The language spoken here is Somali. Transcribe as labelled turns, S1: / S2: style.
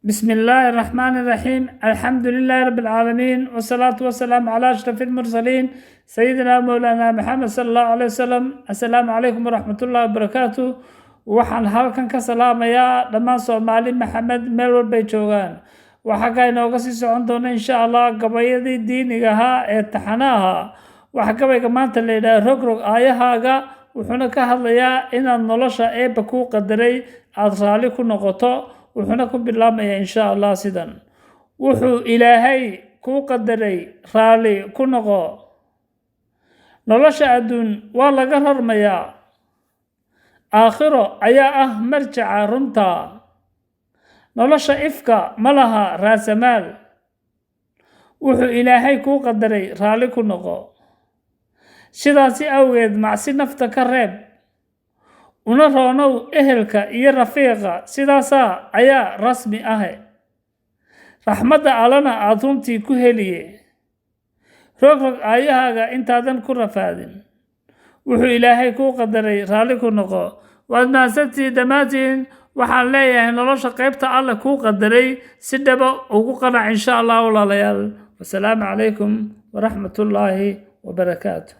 S1: بسم الله الرحمن الرحيم الحمد لله رب العالمين والصلاة والسلام على أشرف المرسلين سيدنا مولانا محمد صلى الله عليه وسلم. السلام عليكم ورحمة الله وبركاته. waxaan halkan ka salaamayaa dhammaan Soomaali maxamed meel walba ay joogaan. waxa inooga sii socon doona insha Allah gabayadii diiniga ahaa ee taxanaha. waxa gabayga maanta leeyahay rogrog aayahaaga wuxuuna ka hadlayaa inaad nolosha eebba ku qadaray aad raali ku noqoto. wuxuuna ku bilaabmayaa insha Allah sidan wuxuu ilaahay ku qadaray raali ku noqo. nolosha adduun waa laga rarmayaa, aakhiro ayaa marjaca runta. nolosha ifka ma laha raasamaal, wuxuu ilaahay ku qadaray raali ku noqo. sidaasi awgeed macsi nafta ka reeb, una roonow ehelka iyo rafiiqa, sidaasa ayaa rasmi ah. raxmadda allana aad runtii ku heliye. rogrog aayahaaga intaadan ku rafaadin, wuxuu ilaahay ku qadaray raali ku noqo. waad mahadsantihiin dhammaantiin. waxaan leeyahay nolosha qaybta alle ku qadaray si dhaba ugu qanac insha Allah walaalayaal. wasalaamu calaykum waraxmatullaahi wabarakaatuh.